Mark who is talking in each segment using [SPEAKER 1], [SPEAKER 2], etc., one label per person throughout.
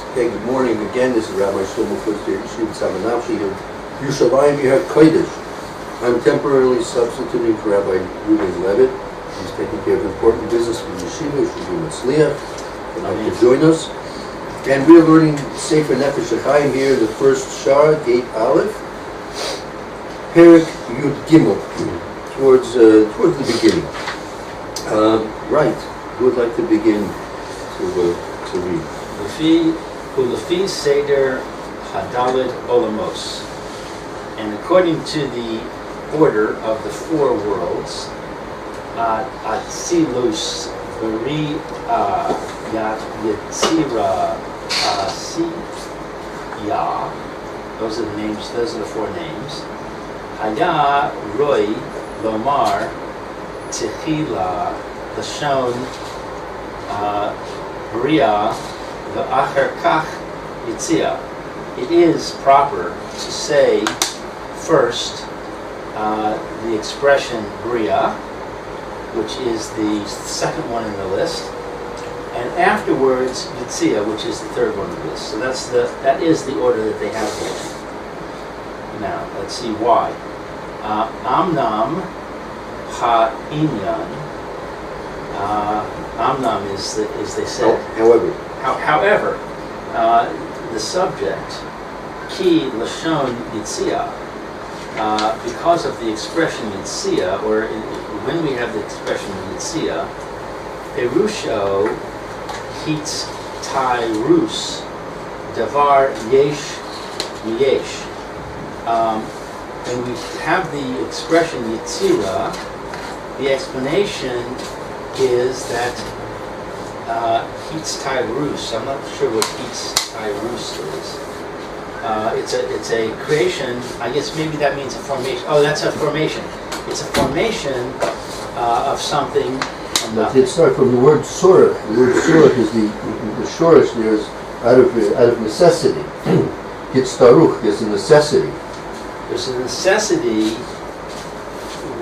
[SPEAKER 1] Okay, good morning again. This is Rabbi Shlomo Fuster, Yeshiva Tsama Nafshi here. Yerushalyim, HaKodesh. I'm temporarily substituting for Rabbi Ruben Levitt. He's taking care of important business for Yeshiva. Yeshiva Matzliach. He'd like to join us. And we are learning Sefer Nefesh HaChaim here, the first Shar, Gate Aleph, Perek Yud Gimel, towards the beginning. Right. Who would like to begin to read?
[SPEAKER 2] Ulefi Seder Hadalid Olamos. And according to the order of the four worlds, Atzilus, Bria, Yetzira, Asiya. Those are the names. Those are the four names. Haya, Roy, Lomar, Tehila, Lashon, Bria, the Acher Kach Yitzia. It is proper to say first the expression Bria, which is the second one in the list, and afterwards Yitzia, which is the third one in the list. So that is the order that they have here. Now let's see why. Amnam Ha'inyan. Amnam is they said. However, the subject, ki lashon yitzia, because of the expression yitzia, or when we have the expression yitzia, perusho hitz tairus, davar yesh miyesh. When we have the expression yitzira, the explanation is that Hitz Tairus. I'm not sure what Hitz Tairus is. It's a creation. I guess maybe that means a formation. Oh, that's a formation. It's a formation of something.
[SPEAKER 1] But it starts from the word surah. The word surah is the shorish there is out of necessity. Hitz Taruch is a necessity.
[SPEAKER 2] There's a necessity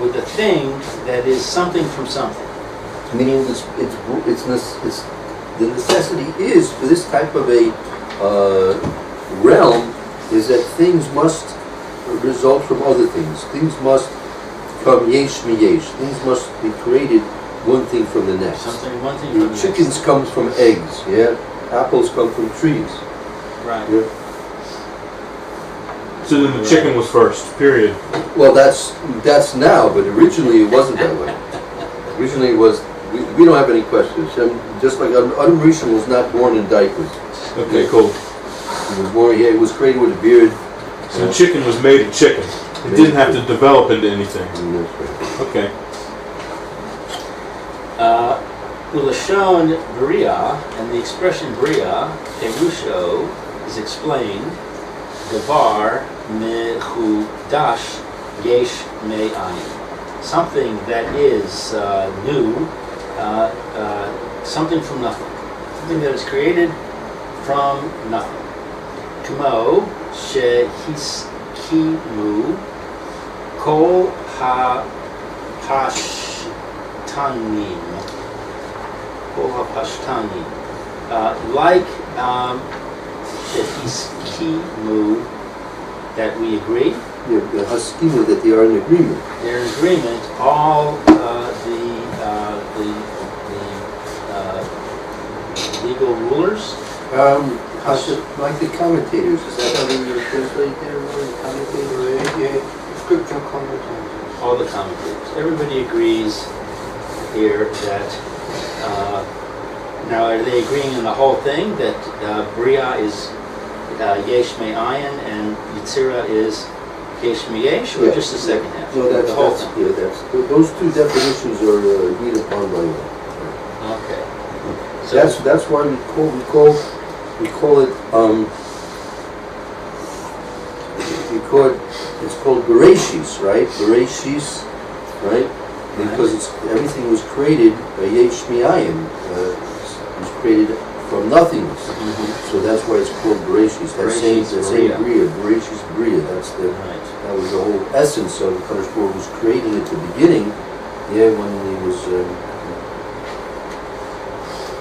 [SPEAKER 2] with a thing that is something from something.
[SPEAKER 1] Meaning the necessity is for this type of a realm is that things must result from other things. Things must come yesh mi yesh. Things must be created one thing from the next.
[SPEAKER 2] One thing from the
[SPEAKER 1] chickens
[SPEAKER 2] next.
[SPEAKER 1] Comes from eggs. Yeah, apples come from trees.
[SPEAKER 2] Right.
[SPEAKER 1] Yeah.
[SPEAKER 3] So then the chicken was first. Period.
[SPEAKER 1] Well, that's now, but originally it wasn't that way. Originally it was. We don't have any questions. Just like Adam Rishon was not born in diapers.
[SPEAKER 3] Okay, cool.
[SPEAKER 1] He was born. Yeah, he was created with a beard.
[SPEAKER 3] So the chicken was made a chicken. It didn't have to develop into anything.
[SPEAKER 1] That's right.
[SPEAKER 3] Okay.
[SPEAKER 2] Ulashon Bria, and the expression Bria, Perusho, is explained. Davar mechudash yesh me'ayin. Something that is new, something from nothing. Something that is created from nothing. Kmo shehiskimu kol ha'pashtanim. Kol ha'pashtanim. Like shehiskimu, that we agree.
[SPEAKER 1] Yeah, the haskima, that they are in agreement.
[SPEAKER 2] They're in agreement. All the legal rulers.
[SPEAKER 1] Like the commentators, is that how they translate there? The commentators, yeah, scriptural commentators.
[SPEAKER 2] All the commentators. Everybody agrees here that. Now, are they agreeing in the whole thing that Bria is Yesh Me'ayin and Yitzira is Yesh Miyesh, or just the second half?
[SPEAKER 1] No, that's
[SPEAKER 2] the whole
[SPEAKER 1] thing.
[SPEAKER 2] thing.
[SPEAKER 1] Yeah, those two definitions are agreed upon by all.
[SPEAKER 2] Okay.
[SPEAKER 1] So that's why we call it it's called Bereshis, right? Bereshis, right? Because everything was created by Yesh Mi'ayin. It was created from nothingness.
[SPEAKER 2] Mm-hmm.
[SPEAKER 1] So that's why it's called Bereshis. That same Bria, Bereshis Bria. That was the whole essence of HaKodesh was creating at the beginning. Yeah, when he was.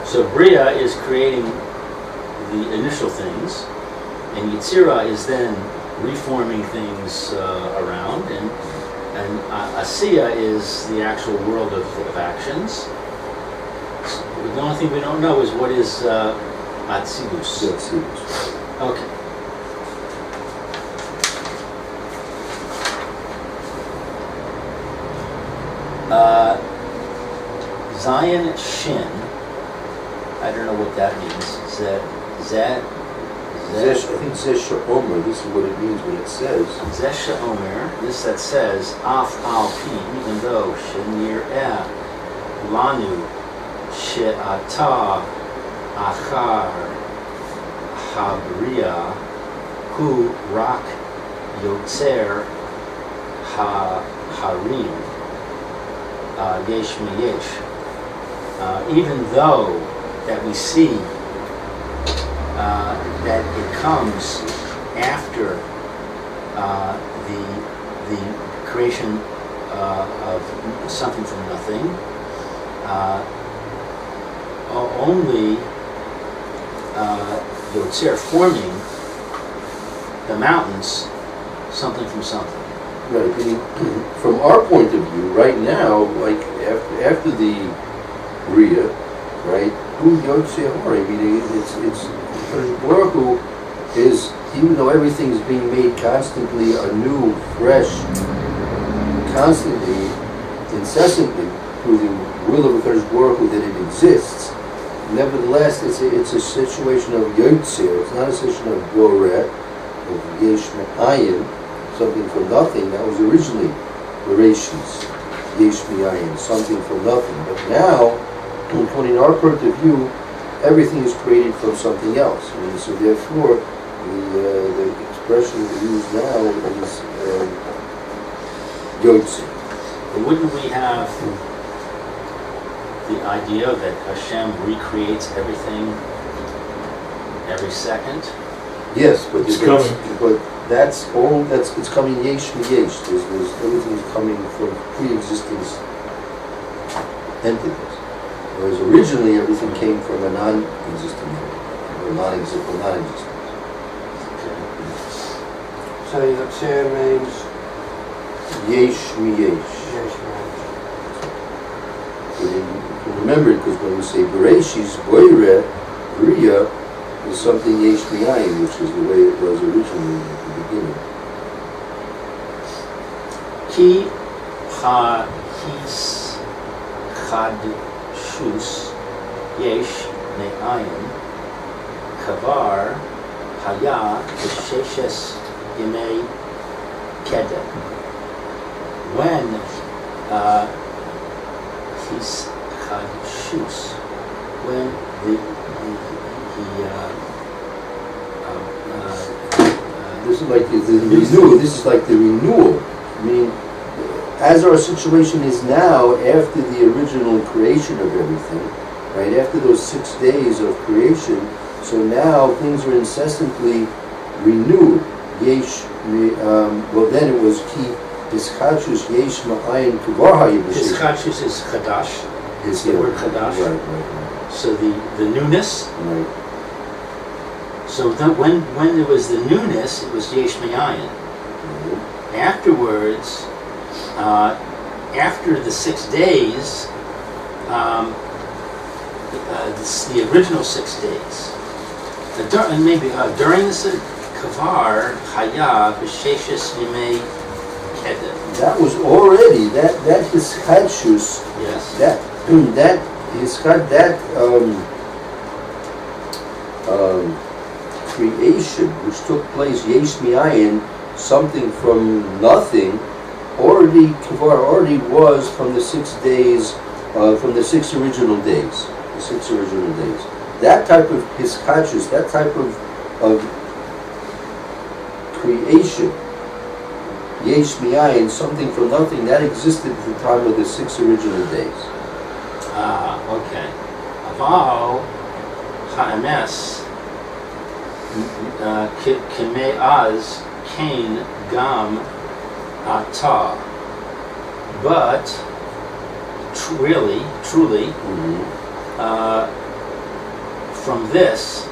[SPEAKER 2] So Bria is creating the initial things, and Yetzirah is then reforming things around, and Asiya is the actual world of actions. So the only thing we don't know is what is Atzilus. Okay. Zion Shin, I don't know what that means.
[SPEAKER 1] I think Zesh Omer, this is what it means when it says.
[SPEAKER 2] Zesh Omer, this that says, Af al pi, even though Shenir Lanu She'ata Achar Habria Hu Rak Yotzer Harim Yesh Miyesh. Even though that we see that it comes after the creation of something from nothing, only Yotzer forming the mountains, something from something.
[SPEAKER 1] Right. Meaning, from our point of view, right now, like after the Bria, right? Who Yotzer Hori? Meaning, it's Baruch Hu is, even though everything's being made constantly anew, fresh, constantly, incessantly through the will of HaKodesh Baruch Hu that it exists. Nevertheless, it's a situation of Yotzer. It's not a situation of Boreh, of Yesh Me'ayin, something from nothing. That was originally Bereshis, Yesh Me'ayin, something from nothing. But now, according to our point of view, everything is created from something else. I mean, so therefore, the expression we use now is Yotzer.
[SPEAKER 2] But wouldn't we have the idea that Hashem recreates everything every second?
[SPEAKER 1] Yes, but
[SPEAKER 3] it's coming.
[SPEAKER 1] But that's all. It's coming yesh miyesh. There's everything is coming from pre-existing entities. Whereas originally everything came from a non-existing entity, or non-existent.
[SPEAKER 4] So Yotzer means
[SPEAKER 1] Yesh miyesh.
[SPEAKER 4] Yesh means.
[SPEAKER 1] You can remember it because when we say Bereshis, Boire, Bria, is something Yesh Mi'ayin, which is the way it was originally at the beginning.
[SPEAKER 2] Ki ha-his chad-shus yesh me'ayin kavar haya b'sheshes yemei kedem. When his chad-shus, when
[SPEAKER 1] this is like the renewal. This is like the renewal. I mean, as our situation is now, after the original creation of everything, right? After those 6 days of creation, so now things are incessantly renewed. Yesh, well, then it was ki hiskachus yesh ma'ayin kuvar hayibashish.
[SPEAKER 2] Hiskachus is chadash. Is the word chadash.
[SPEAKER 1] Right.
[SPEAKER 2] So the newness.
[SPEAKER 1] Right.
[SPEAKER 2] So that when there was the newness, it was yesh me'ayin. Afterwards, after the 6 days, the original 6 days, and maybe during the kavar haya b'sheshes yemei kedem.
[SPEAKER 1] That was already that hiskachus.
[SPEAKER 2] Yes.
[SPEAKER 1] That creation which took place yesh mi'ayin, something from nothing, already was from the 6 days, from the 6 original days. The 6 original days. That type of hiskachus, that type of creation, yesh mi'ayin, something from nothing, that existed at the time of the 6 original days.
[SPEAKER 2] Okay. Aval ha'emes Keme'az Kain Gam Ata. But truly, from this,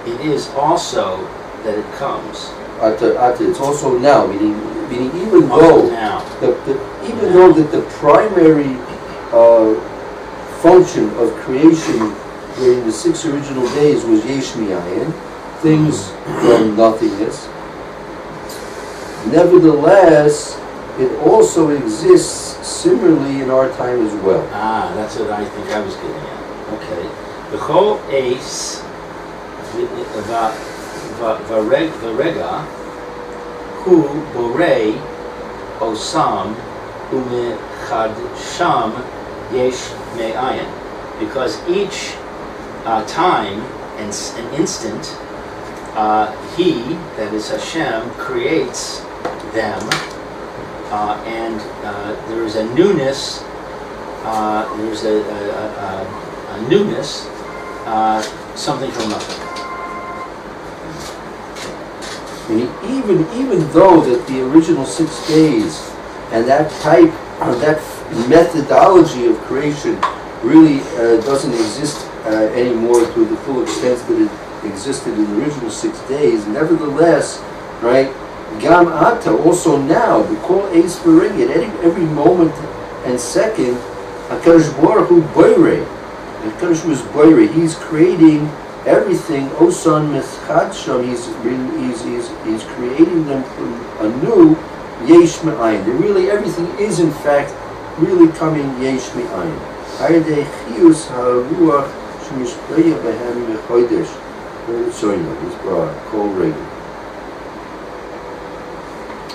[SPEAKER 2] it is also that it comes.
[SPEAKER 1] It's also now, meaning even
[SPEAKER 2] Also
[SPEAKER 1] though
[SPEAKER 2] now.
[SPEAKER 1] even though that the primary function of creation during the 6 original days was Yesh Mi'ayin, things from nothingness. Nevertheless, it also exists similarly in our time as well.
[SPEAKER 2] That's what I think I was getting at. Okay. The whole ace v'rega hu borei osam umechadsham yesh me'ayin. Because each time and an instant, he, that is Hashem, creates them, and there is a newness. There's a newness, something from nothing.
[SPEAKER 1] Even though that the original 6 days and that type, that methodology of creation really doesn't exist anymore to the full extent that it existed in the original 6 days, nevertheless, right, Gam Ata, also now, B'kol Eis V'Reged, every moment and second, HaKodesh Baruch Hu Boirei, HaKodesh Hu is Boirei, he's creating everything, Osan Meschadsham, he's creating them from anew, Yesh Me'ayin. Really, everything is in fact really coming Yesh Me'ayin. Hayadei Chiyus HaRuach Shemishpeya Behem HaKodesh. Yerushalyim, he's brought, Kol Reged.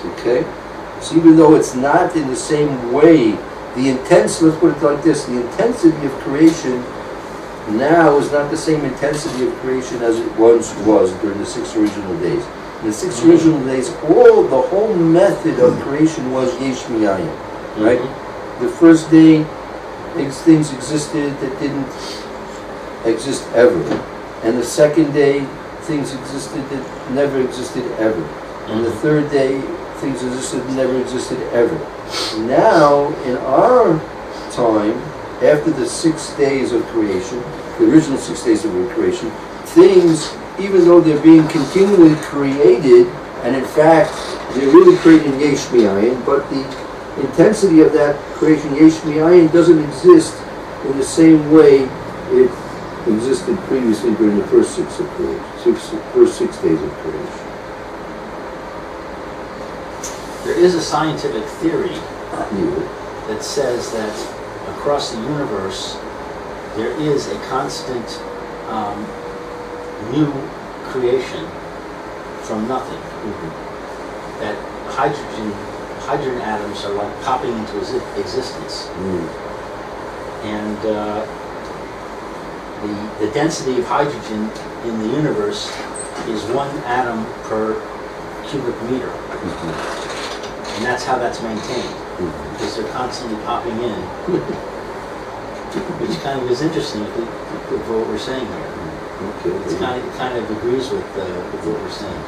[SPEAKER 1] Okay? So even though it's not in the same way, the intensity, let's put it like this, the intensity of creation now is not the same intensity of creation as it once was during the 6 original days. In the 6 original days, the whole method of creation was Yesh Mi'ayin, right? The first day, things existed that didn't exist ever. And the second day, things existed that never existed ever. And the third day, things existed that never existed ever. Now, in our time, after the 6 days of creation, the original 6 days of creation, things, even though they're being continually created, and in fact, they're really creating Yesh Mi'ayin, but the intensity of that creation, Yesh Mi'ayin, doesn't exist in the same way it existed previously during the first 6 of creation, first 6 days of creation.
[SPEAKER 2] There is a scientific theory that says that across the universe there is a constant new creation from nothing. That hydrogen atoms are like popping into existence. And the density of hydrogen in the universe is 1 atom per cubic meter. And that's how that's maintained, because they're constantly popping in, which kind of is interesting with what we're saying here. It kind of agrees with what we're saying.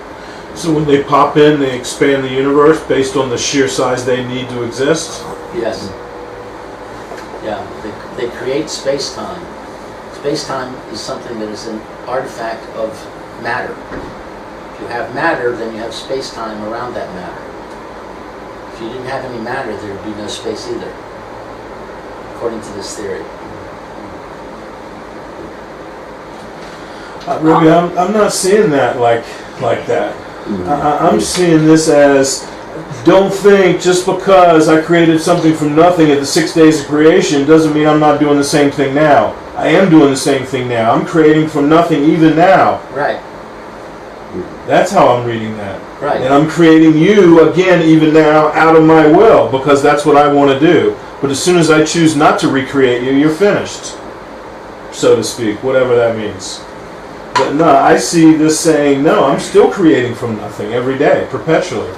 [SPEAKER 3] So when they pop in, they expand the universe based on the sheer size they need to exist?
[SPEAKER 2] Yes. Yeah, they create space-time. Space-time is something that is an artifact of matter. If you have matter, then you have space-time around that matter. If you didn't have any matter, there would be no space either, according to this theory.
[SPEAKER 3] Ruby, I'm not seeing that like that. I'm seeing this as, don't think just because I created something from nothing at the 6 days of creation doesn't mean I'm not doing the same thing now. I am doing the same thing now. I'm creating from nothing even now.
[SPEAKER 2] Right.
[SPEAKER 3] That's how I'm reading that.
[SPEAKER 2] Right.
[SPEAKER 3] And I'm creating you again even now out of my will, because that's what I want to do. But as soon as I choose not to recreate you, you're finished, so to speak, whatever that means. But no, I see this saying, no, I'm still creating from nothing every day, perpetually.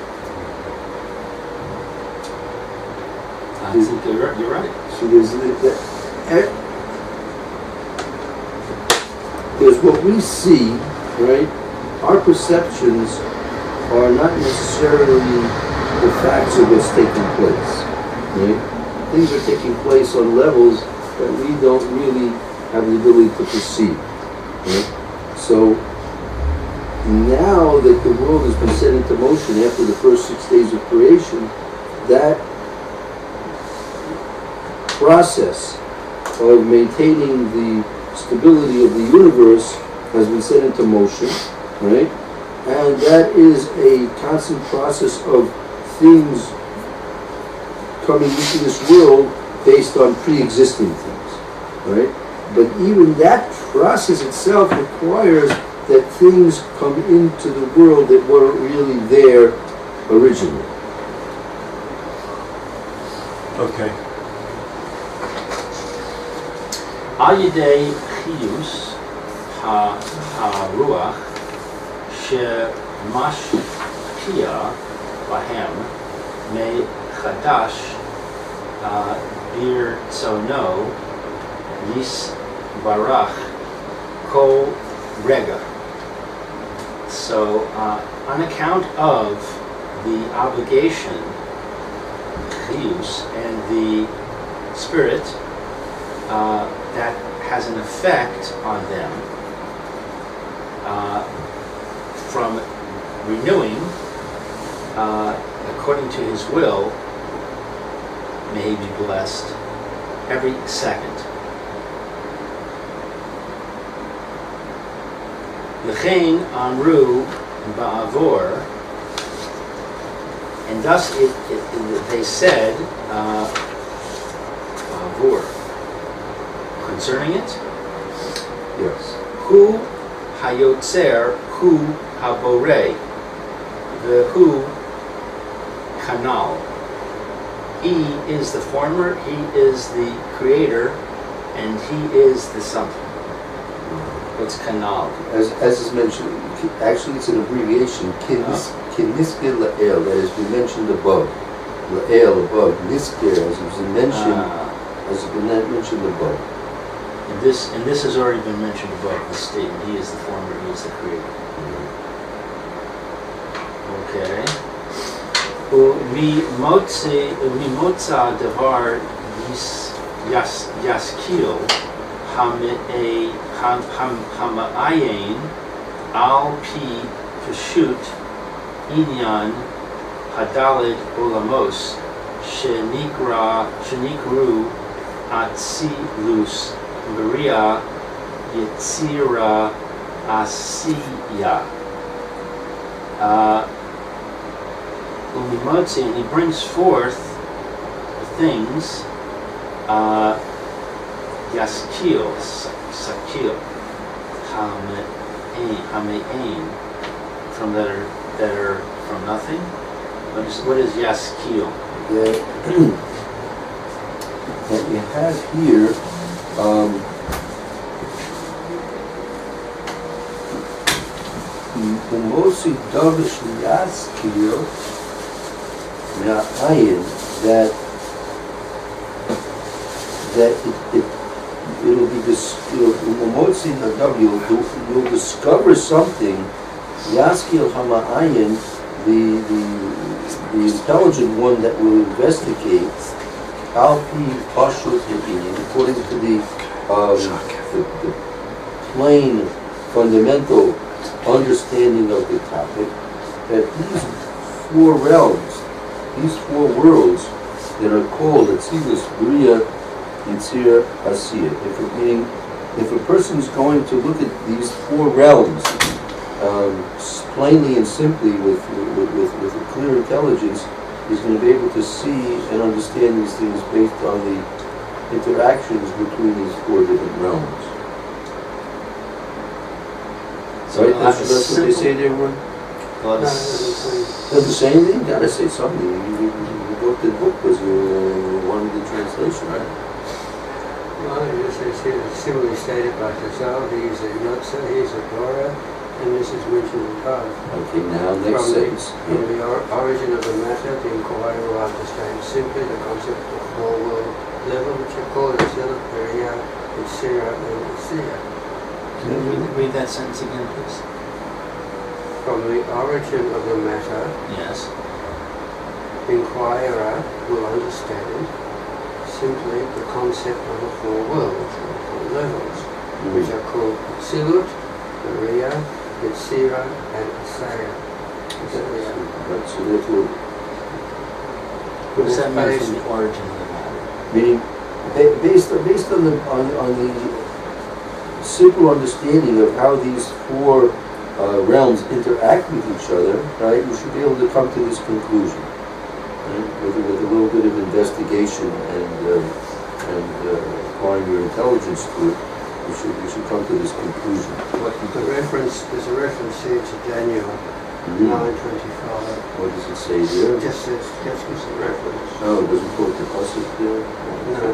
[SPEAKER 2] I think you're right.
[SPEAKER 1] So there's what we see, right? Our perceptions are not necessarily the facts of what's taking place, right? Things are taking place on levels that we don't really have the ability to perceive. Right? So now that the world has been set into motion after the first 6 days of creation, that process of maintaining the stability of the universe has been set into motion, right? And that is a constant process of things coming into this world based on pre-existing things, right? But even that process itself requires that things come into the world that weren't really there originally.
[SPEAKER 3] Okay.
[SPEAKER 2] Al yedei chiyus ha-ruach she-mashpia bahem me-chadash bir-tzono yisbarach kol rega. So, on account of the obligation, chiyus, and the spirit that has an effect on them from renewing according to his will, may he be blessed, every second. L'chein amru ba'avor, and thus they said, ba'avor, concerning it,
[SPEAKER 1] Yes.
[SPEAKER 2] hu hayotzer, hu haborei, v'hu kanal. He is the former, he is the creator, and he is the something. What's kanal?
[SPEAKER 1] As is mentioned, actually it's an abbreviation, Kinnisker La'el, that has been mentioned above. La'el above, Nisker, as has been mentioned above.
[SPEAKER 2] And this has already been mentioned above, the statement, he is the former, he is the creator. Okay. Umimotza davar yaskil hama'ayin al pi pashut inyan hadalid olamos shenikru atzilus Maria Yetzira Asiya. Umimotzi, and he brings forth the things Yaskil, Sakil, Hame'ain, from that are from nothing. What is Yaskil?
[SPEAKER 1] That you have here. Umosi Davish Yaskil Na'ayin, that it'll be Umosi Nadav, you'll discover something. Yaskil Hama'ayin, the intelligent one that will investigate. Al-Pi Pashut Yadin, according to the plain, fundamental understanding of the topic, that these four realms, these four worlds that are called Atzilus, Bria, Yitzir, Asiya. If a person is going to look at these four realms plainly and simply with a clear intelligence, he's going to be able to see and understand these things based on the interactions between these four different realms.
[SPEAKER 2] So
[SPEAKER 1] right? That's what they say there, Ron? Doesn't say anything? Gotta say something. You wrote the book because you wanted the translation, right?
[SPEAKER 4] Well, it is similarly stated by Chazal. He is a Yotza, he is a Torah, and this is mentioned above.
[SPEAKER 1] Okay, now next sentence.
[SPEAKER 4] From the origin of the matter, the inquirer will understand simply the concept of whole world level, which are called Zillah, Beria, Yitzira, and Asiya.
[SPEAKER 2] Can you read that sentence again, please?
[SPEAKER 4] From the origin of the matter,
[SPEAKER 2] Yes.
[SPEAKER 4] the inquirer will understand simply the concept of the four worlds, or four levels. which are called Tzilut, Beriah, Yetzirah, and Asaya.
[SPEAKER 1] Right, so therefore,
[SPEAKER 2] What does that mean from the origin of the matter?
[SPEAKER 1] meaning based on the simple understanding of how these four realms interact with each other, right? We should be able to come to this conclusion, right? With a little bit of investigation and applying your intelligence to it, we should come to this conclusion.
[SPEAKER 4] There's a reference here to Daniel 9:25.
[SPEAKER 1] What does it say there?
[SPEAKER 4] It just gives a reference.
[SPEAKER 1] Oh, it doesn't quote the pasuk there.
[SPEAKER 4] No.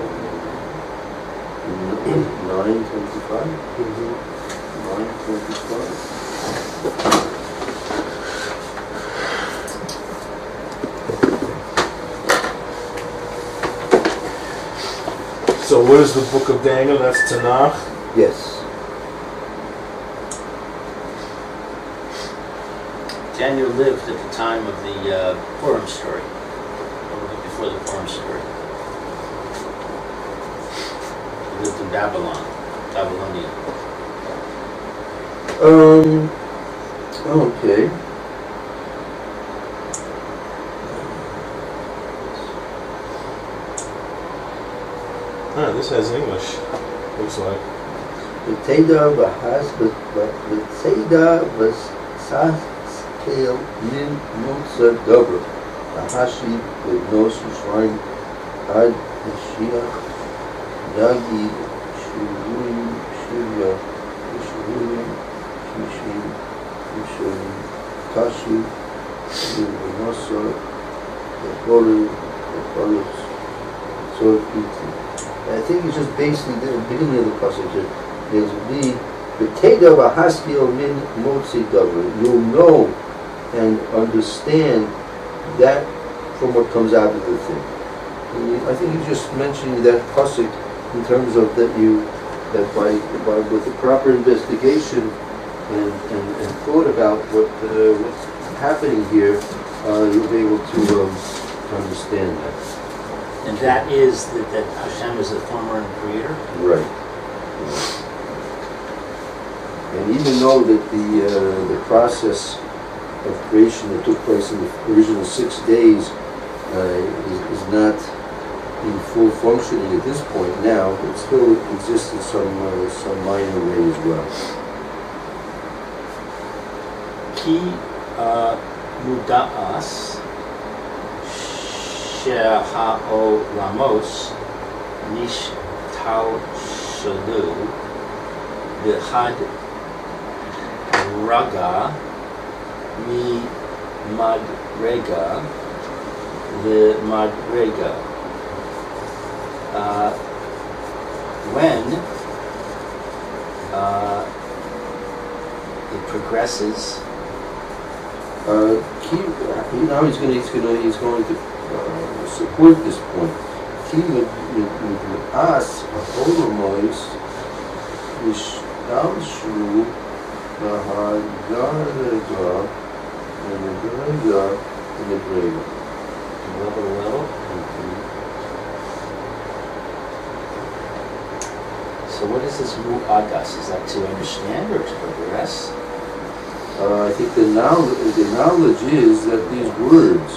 [SPEAKER 1] 9:25.
[SPEAKER 4] Mm-hmm.
[SPEAKER 1] 9:25.
[SPEAKER 3] So what is the book of Daniel? That's Tanakh.
[SPEAKER 1] Yes.
[SPEAKER 2] Daniel lived at the time of the Purim story, or before the Purim story. He lived in Babylonia.
[SPEAKER 1] Okay.
[SPEAKER 3] Ah, this has English. Looks like.
[SPEAKER 1] V'teida v'saskel min mutza dobra. V'hashi v'nos Yerushalyim ad Mashiach yagid shuvuim shivya v'shuvuim shishim v'shuvuim tashu v'nosor v'chorim so I think it's just basically the beginning of the passage. There's the Teda v'haskil min motzi davar. You'll know and understand that from what comes out of the thing. I think you just mentioning that pasuk in terms of that by with the proper investigation and thought about what's happening here, you'll be able to understand that.
[SPEAKER 2] And that is that Hashem is the former and creator?
[SPEAKER 1] Right. And even though that the process of creation that took place in the original 6 days is not in full functioning at this point now, it still exists in some minor way as well.
[SPEAKER 2] Ki muda'as Ramos Nishtal Shalu Bihad Raga Mi Madrega the Madrega. When it progresses,
[SPEAKER 1] now he's going to support this point. Ki as holomois ishtalshu b'hagarega and the brega.
[SPEAKER 2] Level. So what is this mu'adas? Is that to understand or to progress?
[SPEAKER 1] I think the knowledge is that these worlds,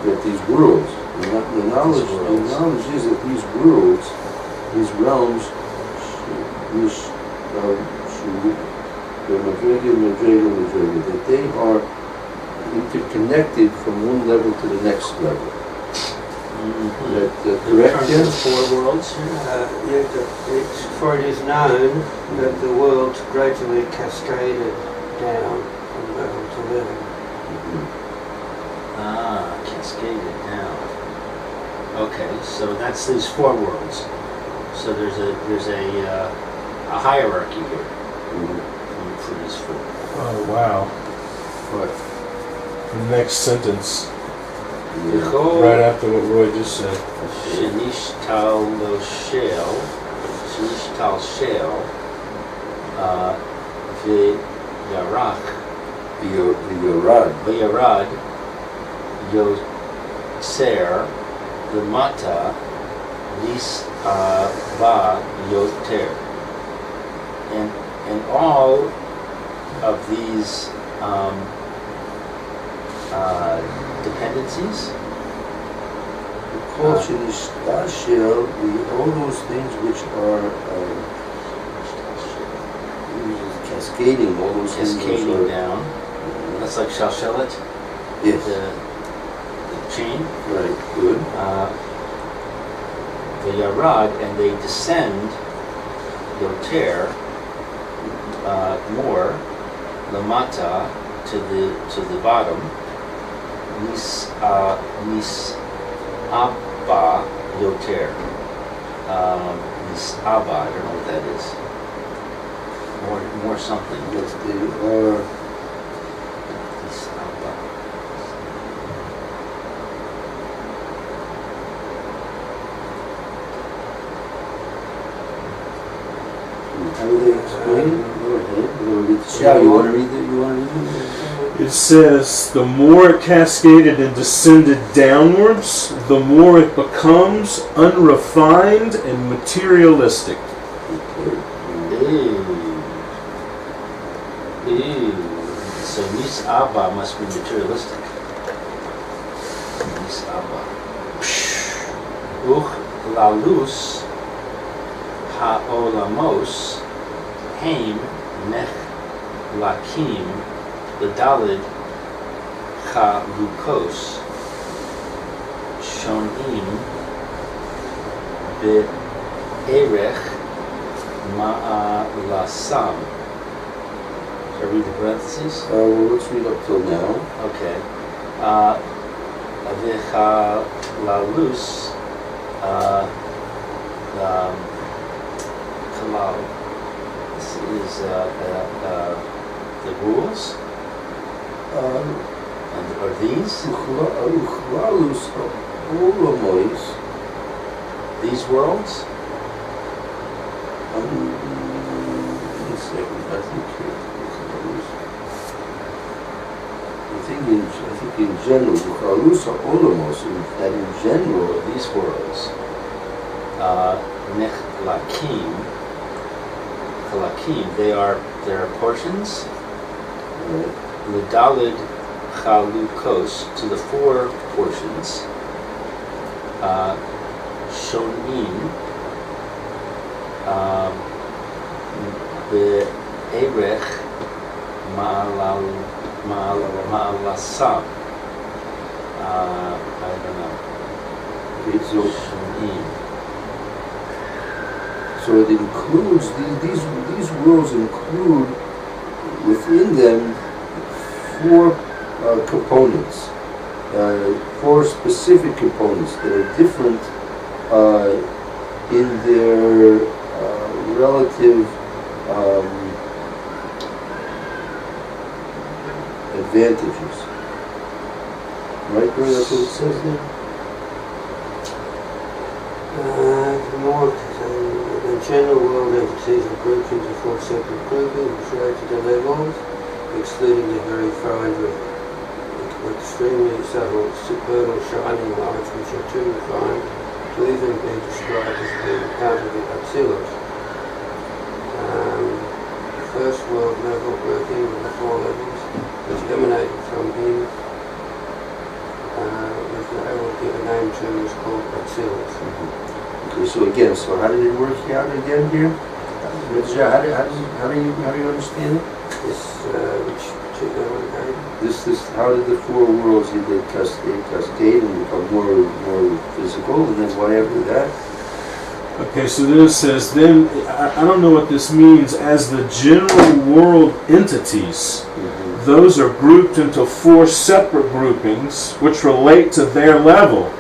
[SPEAKER 1] the knowledge is that these worlds, these realms, that they are interconnected from one level to the next level.
[SPEAKER 2] Mm-hmm.
[SPEAKER 1] That correct?
[SPEAKER 2] In terms of four worlds?
[SPEAKER 4] For it is known that the world gradually cascaded down from level to level.
[SPEAKER 2] Cascaded down. Okay, so that's these four worlds. So there's a hierarchy here for these four.
[SPEAKER 3] Oh wow!
[SPEAKER 1] What?
[SPEAKER 3] The next sentence,
[SPEAKER 1] Yeah.
[SPEAKER 3] right after what Roy just said.
[SPEAKER 2] Shenishtal shel, v'yarad, yoser, v'mata, nis va yoter. and all of these dependencies.
[SPEAKER 1] All those things which are cascading, all those
[SPEAKER 2] cascading
[SPEAKER 1] things
[SPEAKER 2] down. That's like shalshelet.
[SPEAKER 1] Yes.
[SPEAKER 2] The chain.
[SPEAKER 1] Right. Good.
[SPEAKER 2] The yarad, and they descend. Yoter, more, lamata, to the bottom. Nis abba yoter. Nis abba, I don't know what that is. More something.
[SPEAKER 1] That's the
[SPEAKER 2] Nis abba.
[SPEAKER 1] How do they explain it? Yeah, you want to read it?
[SPEAKER 3] It says, the more it cascaded and descended downwards, the more it becomes unrefined and materialistic.
[SPEAKER 2] So Nis Abba must be materialistic. Nis Abba. Lalus ha'olamos heim nech lakim l'dalid chalukos shonim be'erech ma'alasam. Should I read the parentheses?
[SPEAKER 1] Well, let's read up till now.
[SPEAKER 2] Okay. V'chalalus kalal. This is the rules. And are these? These worlds?
[SPEAKER 1] I think in general, that in general,
[SPEAKER 2] These worlds. Nech lakim. Kalakim. They are portions. L'dalid chalukos, to the four portions. Shonim. Be'erech ma'alasam. I don't know. Shonim.
[SPEAKER 1] So it includes, these worlds include within them four components, four specific components that are different in their relative advantages. Right, Barry? That's what it says there?
[SPEAKER 4] The general world entities are grouped into four separate groupings which relate to their levels, excluding the very fine with extremely subtle, supernal shining lights which are too refined to even be described as being out of the Atsilos. The first world level grouping with the four levels which emanate from him, which I will give a name to, is called Atsilos.
[SPEAKER 1] Okay, so again, how did it work out again here? How do you understand it?
[SPEAKER 4] Which particular one?
[SPEAKER 1] How did the four worlds either cascade and become more physical, and then what after that?
[SPEAKER 3] Okay, so then it says, then, I don't know what this means, as the general world entities, those are grouped into four separate groupings which relate to their level.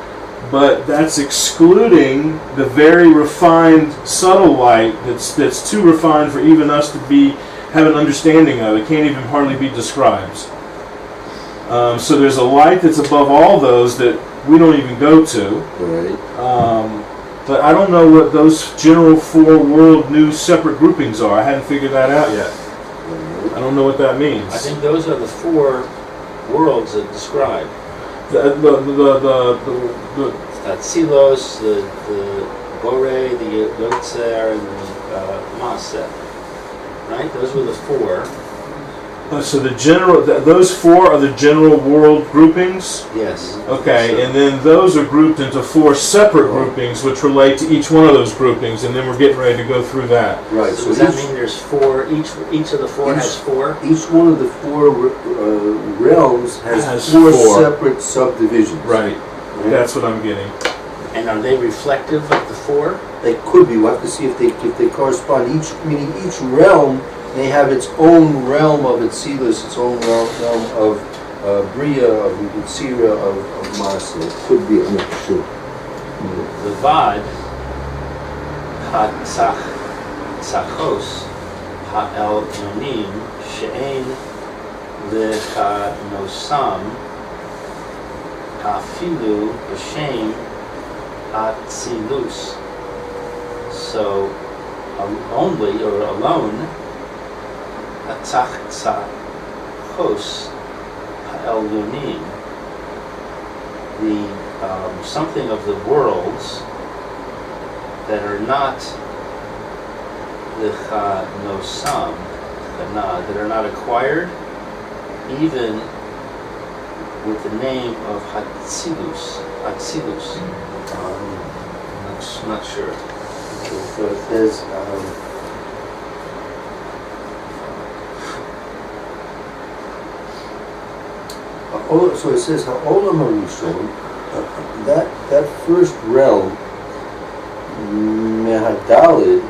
[SPEAKER 3] But that's excluding the very refined, subtle light that's too refined for even us to have an understanding of. It can't even hardly be described. So there's a light that's above all those that we don't even go to.
[SPEAKER 1] Right.
[SPEAKER 3] But I don't know what those general four world new separate groupings are. I hadn't figured that out yet. I don't know what that means.
[SPEAKER 2] I think those are the four worlds that describe.
[SPEAKER 3] The
[SPEAKER 2] Atzilos, the Bore, the Yotzer, and the Maaseh. right? Those were the four.
[SPEAKER 3] So the general, those four are the general world groupings?
[SPEAKER 2] Yes.
[SPEAKER 3] Okay, and then those are grouped into four separate groupings which relate to each one of those groupings, and then we're getting ready to go through that.
[SPEAKER 1] Right.
[SPEAKER 2] So does that mean there's four, each of the four has four?
[SPEAKER 1] Each one of the four realms has four separate subdivisions.
[SPEAKER 3] Right. That's what I'm getting.
[SPEAKER 2] And are they reflective of the four?
[SPEAKER 1] They could be. We'll have to see if they correspond. Meaning each realm may have its own realm of Atzilus, its own realm of Bria, of Yitzira, of Maaseh. It could be. I'm not sure.
[SPEAKER 2] The Vad, Tzachos, Ha'el Yonim, She'ein Lechanosam, Hafilu B'Shem Atzilus. So, only or alone, Tzachos, Ha'el Yonim, the something of the worlds that are not Lechanosam, that are not acquired, even with the name of Hatzilus. I'm not sure.
[SPEAKER 1] Okay, so it says, so it says Ha'olam HaRishon, that first realm, Mehadalid,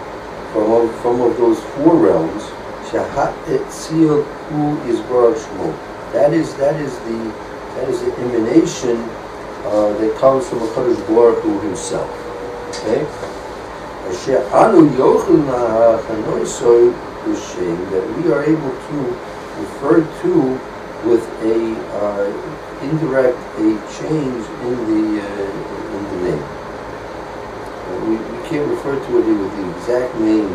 [SPEAKER 1] from of those four realms, Shahat Etzil Hu is Baruch Shmo. That is the emanation that comes from HaKodesh Baruch Hu himself. Okay? Asher Anu Yochel Nahachanoisoi B'Shem, that we are able to refer to with a indirect change in the name. We can't refer to it with the exact name.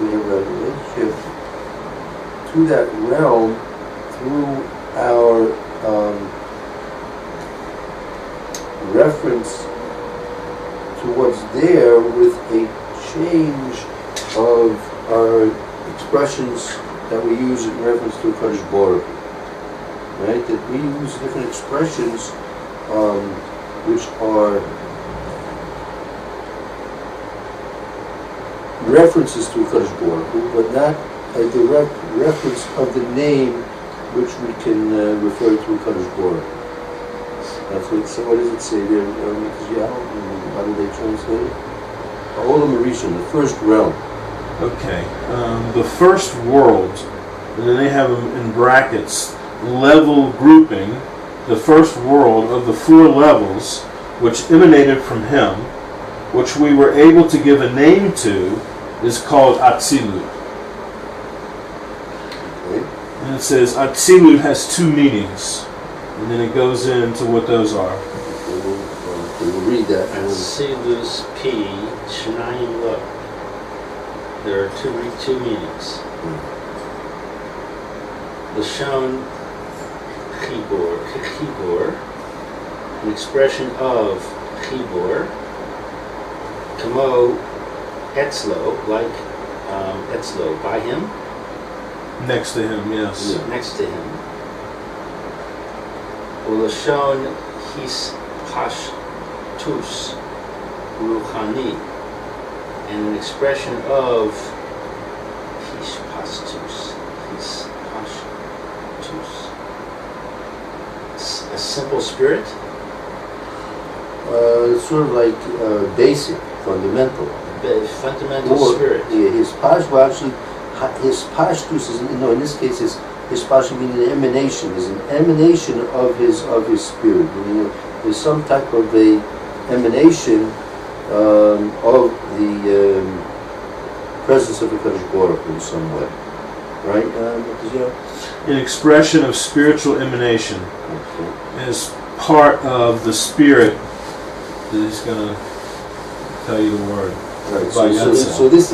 [SPEAKER 1] We have a relationship to that realm through our reference to what's there with a change of our expressions that we use in reference to HaKodesh Baruch Hu. Right? That we use different expressions which are references to HaKodesh Baruch Hu, but not a direct reference of the name which we can refer to HaKodesh Baruch Hu. That's what does it say there? How do they translate it? Ha'olam HaRishon, the first realm.
[SPEAKER 3] Okay, the first world, and then they have them in brackets, level grouping, the first world of the four levels which emanated from him, which we were able to give a name to, is called Atzilut.
[SPEAKER 1] Okay.
[SPEAKER 3] And it says Atzilut has two meanings, and then it goes into what those are.
[SPEAKER 1] We'll read that.
[SPEAKER 2] Atzilus P Shnayim Lo. There are two meanings. Lashon Chibor, an expression of Chibor, Kamo Etzlo, like Etzlo, by him.
[SPEAKER 3] Next to him, yes.
[SPEAKER 2] Yeah. Next to him. Ulashon His Pashtus Ruchani, and an expression of His Pashtus. A simple spirit?
[SPEAKER 1] Sort of like basic, fundamental.
[SPEAKER 2] Fundamental spirit.
[SPEAKER 1] Yeah, his pashtus is, in this case, his pashtus meaning an emanation, is an emanation of his spirit. There's some type of a emanation of the presence of the HaKodesh Baruch Hu in some way. Right?
[SPEAKER 3] An expression of spiritual emanation as part of the spirit that he's going to tell you the word.
[SPEAKER 1] Right. So this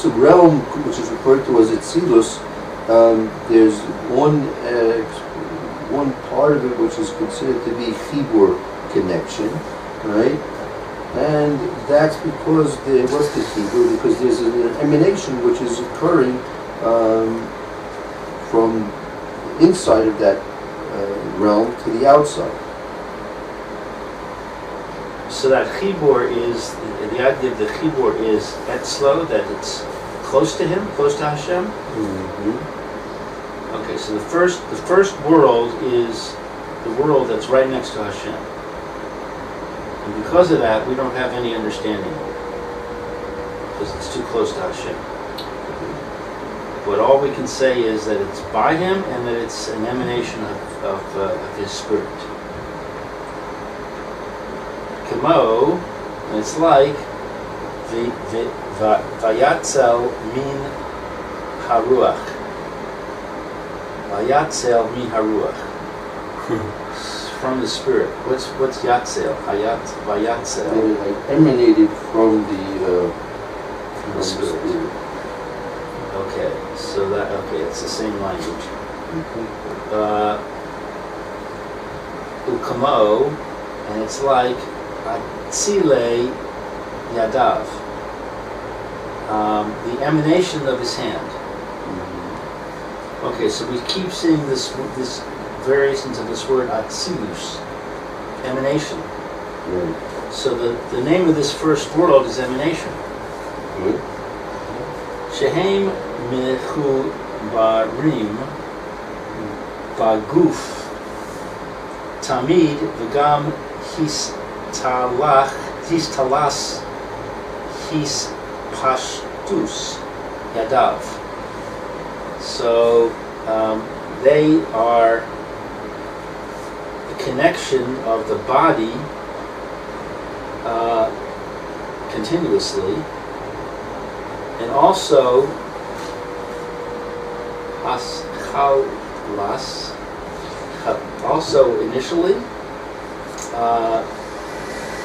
[SPEAKER 1] realm, which is referred to as Atzilus, there's one part of it which is considered to be Chibur connection, right? And that's because what's the Chibur? Because there's an emanation which is occurring from inside of that realm to the outside.
[SPEAKER 2] So that chibur is, the idea of the chibur is etzlo, that it's close to him, close to Hashem?
[SPEAKER 1] Mm-hmm.
[SPEAKER 2] Okay, so the first world is the world that's right next to Hashem. And because of that, we don't have any understanding of it, because it's too close to Hashem. But all we can say is that it's by him and that it's an emanation of his spirit. Kamo, and it's like vayatzel min haruach. Vayatzel min haruach. From the spirit. What's yatzel? Vayatzel.
[SPEAKER 1] It emanated from the
[SPEAKER 2] spirit. Okay, so it's the same language. Ukamo, and it's like Atzile Yadav, the emanation of his hand. Okay, so we keep seeing this variations of this word Atzilus, emanation.
[SPEAKER 1] Right.
[SPEAKER 2] So the name of this first world is emanation. Shehem mechu barim baguf tamid v'gam histalas hispashtus yadav. So they are the connection of the body continuously, and also also initially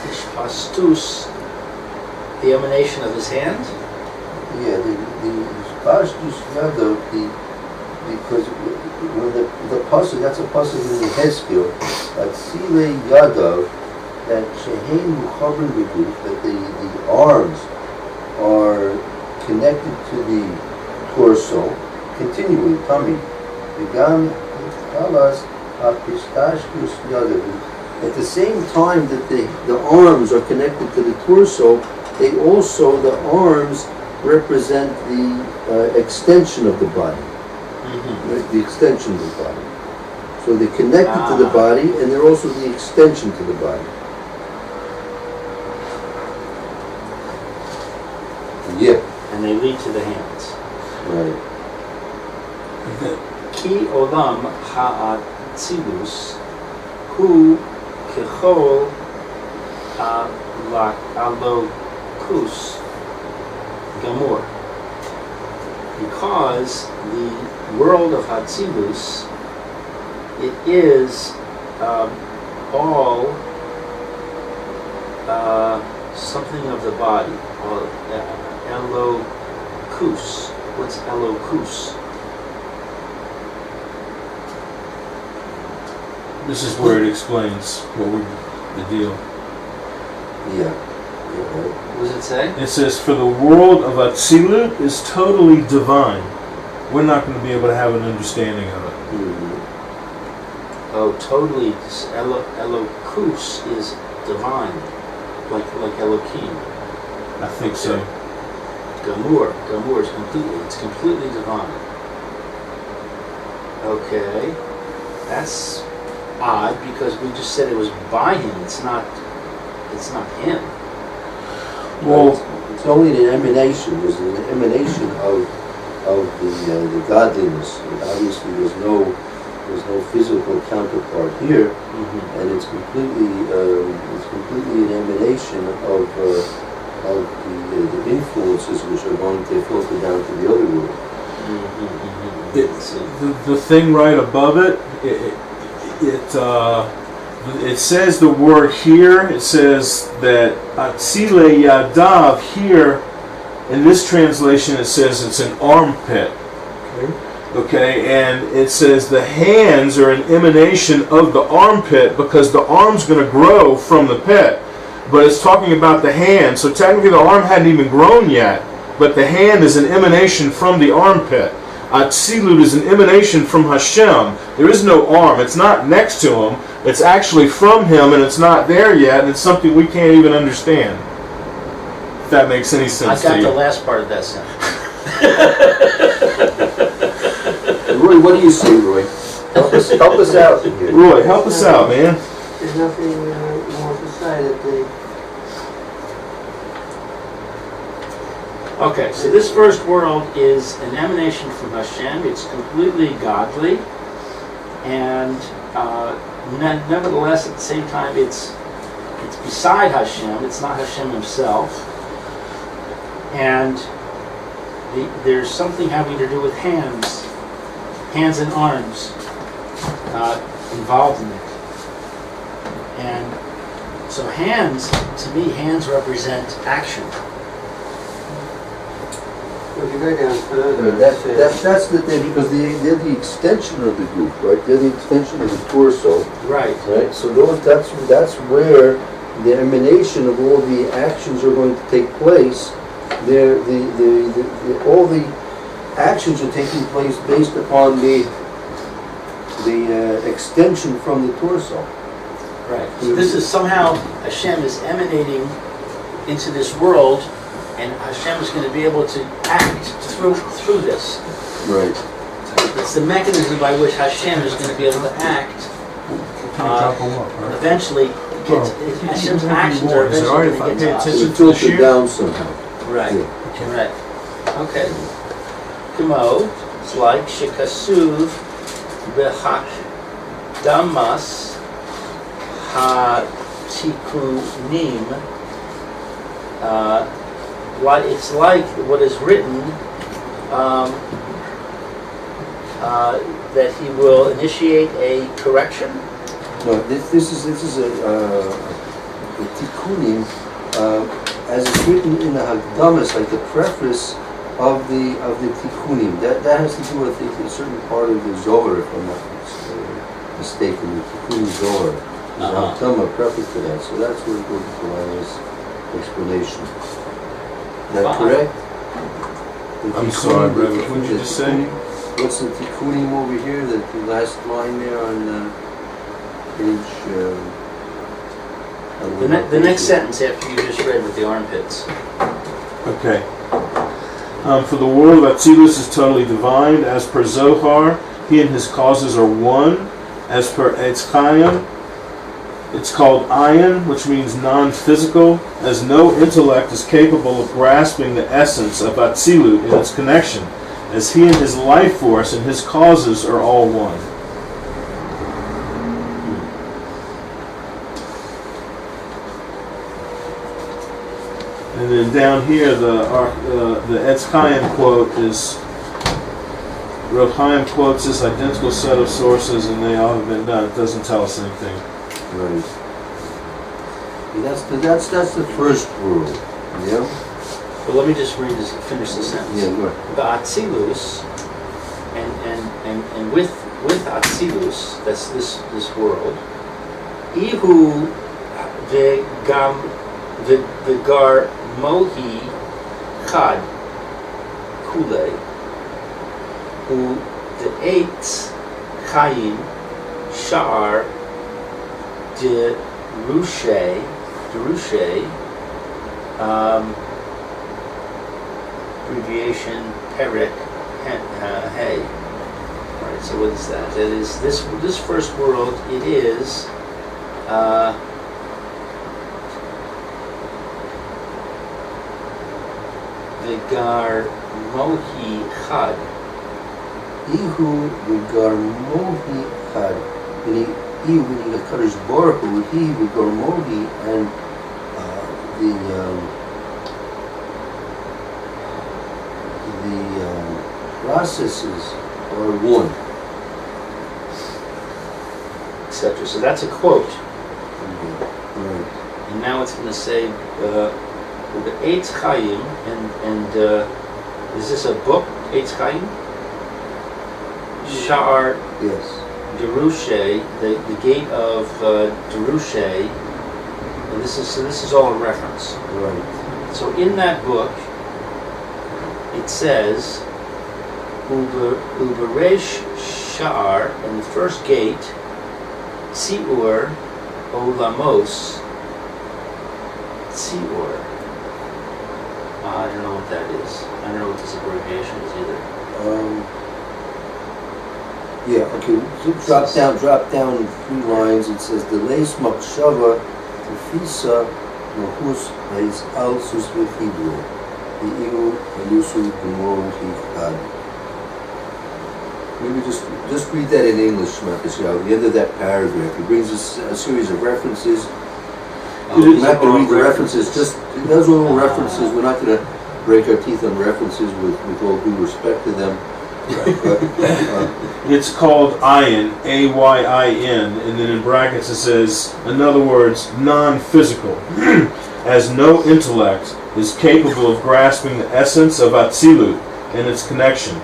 [SPEAKER 2] Ishpastus, the emanation of his hand.
[SPEAKER 1] Yeah, the Ishpastus Yadav, because when the pasuk, that's a pasuk in the Hezkel, Atzile Yadav, that Shehem Muchaber Beguf, that the arms are connected to the torso continually, tummy. V'gam Talas HaPistashtus Yadav. At the same time that the arms are connected to the torso, the arms represent the extension of the body. Mm-hmm. The extension of the body. So they're connected to the body, and they're also the extension to the body. Yeah.
[SPEAKER 2] And they lead to the hands.
[SPEAKER 1] Right.
[SPEAKER 2] Ki olam ha'atzilus hu kechol alokus gamur. Because the world of Hatzilus, it is all something of the body. Elokus. What's elokus?
[SPEAKER 3] This is where it explains the deal.
[SPEAKER 1] Yeah.
[SPEAKER 2] What does it say?
[SPEAKER 3] It says, for the world of Atzilut is totally divine. We're not going to be able to have an understanding of it.
[SPEAKER 1] Mm-hmm.
[SPEAKER 2] Oh, totally. Elokus is divine, like Elohim.
[SPEAKER 3] I think so.
[SPEAKER 2] Gamur is completely divine. Okay, that's odd because we just said it was by him. It's not him.
[SPEAKER 3] Well,
[SPEAKER 1] it's only an emanation. There's an emanation of the godliness. Obviously, there's no physical counterpart here,
[SPEAKER 2] Mm-hmm.
[SPEAKER 1] and it's completely an emanation of the influences which are going to filter down to the other world.
[SPEAKER 2] Mm-hmm.
[SPEAKER 3] The thing right above it, it says the word here. It says that Atzile Yadav here. In this translation, it says it's an armpit. Okay, and it says the hands are an emanation of the armpit because the arm's going to grow from the pit. But it's talking about the hand, so technically the arm hadn't even grown yet, but the hand is an emanation from the armpit. Atzilut is an emanation from Hashem. There is no arm. It's not next to him. It's actually from him, and it's not there yet, and it's something we can't even understand. If that makes any sense to you.
[SPEAKER 2] I got the last part of that sentence.
[SPEAKER 1] Roy, what do you say, Roy? Help us out here.
[SPEAKER 3] Roy, help us out, man.
[SPEAKER 4] There's nothing more to say that
[SPEAKER 2] Okay, so this first world is an emanation from Hashem. It's completely godly, and nevertheless, at the same time, it's beside Hashem. It's not Hashem himself, and there's something having to do with hands and arms involved in it. And so hands, to me, hands represent action.
[SPEAKER 4] if you go down further,
[SPEAKER 1] That's the thing, because they're the extension of the group, right? They're the extension of the torso.
[SPEAKER 2] Right.
[SPEAKER 1] Right? So that's where the emanation of all the actions are going to take place. All the actions are taking place based upon the extension from the torso.
[SPEAKER 2] Right. So this is somehow Hashem is emanating into this world, and Hashem is going to be able to act through this.
[SPEAKER 1] Right.
[SPEAKER 2] It's the mechanism by which Hashem is going to be able to act. Eventually, Hashem's actions are eventually going to get to us.
[SPEAKER 1] It's filtered down somehow.
[SPEAKER 2] Right.
[SPEAKER 1] Yeah.
[SPEAKER 2] Right. Okay. Kimo, it's like Shekasuv B'Hakdamas HaTikunim. It's like what is written that he will initiate a correction.
[SPEAKER 1] No, this is a tikkunim as it's written in the Hagdamas, like the preface of the tikkunim. That has to do with a certain part of the Zohar, if I'm not mistaken, the tikkunim Zohar. There's a Hagdama preface to that, so that's where it goes to Lana's explanation. Is that correct?
[SPEAKER 3] I'm sorry, brother. What did you just say?
[SPEAKER 1] What's the tikkunim over here? The last line there on page.
[SPEAKER 2] The next sentence after you just read with the armpits.
[SPEAKER 3] Okay. For the world of Atzilus is totally divine. As per Zohar, he and his causes are one. As per HaChaim, it's called ayin, which means non-physical, as no intellect is capable of grasping the essence of Atzilut in its connection, as he and his life force and his causes are all one. And then down here, the HaChaim quote is, Rav Chaim quotes this identical set of sources, and they all have been done. It doesn't tell us anything.
[SPEAKER 1] Right. That's the first rule. Yeah.
[SPEAKER 2] Well, let me just finish the sentence.
[SPEAKER 1] Yeah, go ahead.
[SPEAKER 2] The Atzilus, and with Atzilus, that's this world. Ihu v'gar mohi chad kule hu de'etz chayim sha'ar derushe abbreviation Perek Hey. Alright, so what is that? That is this first world. It is V'gar mohi chad.
[SPEAKER 1] Ihu v'gar mohi chad. Meaning HaKodesh Baruch Hu, he v'gar mohi, and the processes are one.
[SPEAKER 2] Etc. So that's a quote.
[SPEAKER 1] Right.
[SPEAKER 2] And now it's going to say the Eitz Chaim, and is this a book, Eitz Chaim? Sha'ar
[SPEAKER 1] Yes.
[SPEAKER 2] Derushe, the gate of Derushe, and this is all a reference.
[SPEAKER 1] Right.
[SPEAKER 2] So in that book, it says Uberesh Sha'ar, in the first gate, Tziur Olamos. Tziur. I don't know what that is. I don't know what this abbreviation is either.
[SPEAKER 1] Yeah, okay, so drop down 3 lines. It says, Delays Makshava Tefisa Mahus Hais Alsus Vefibro. The Iru Elusu Gumor Hikad. Maybe just read that in English, Shmakasyahu, at the end of that paragraph. He brings us a series of references. We're not going to read the references, just those little references. We're not going to break our teeth on references with all due respect to them.
[SPEAKER 3] It's called ayin, A-Y-I-N, and then in brackets it says, in other words, non-physical, as no intellect is capable of grasping the essence of Atzilut and its connection,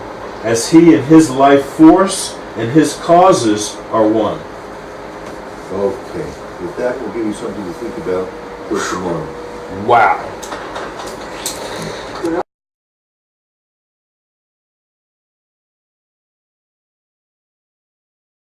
[SPEAKER 3] as he and his life force and his causes are one.
[SPEAKER 1] Okay, with that, we'll give you something to think about for tomorrow.
[SPEAKER 3] Wow.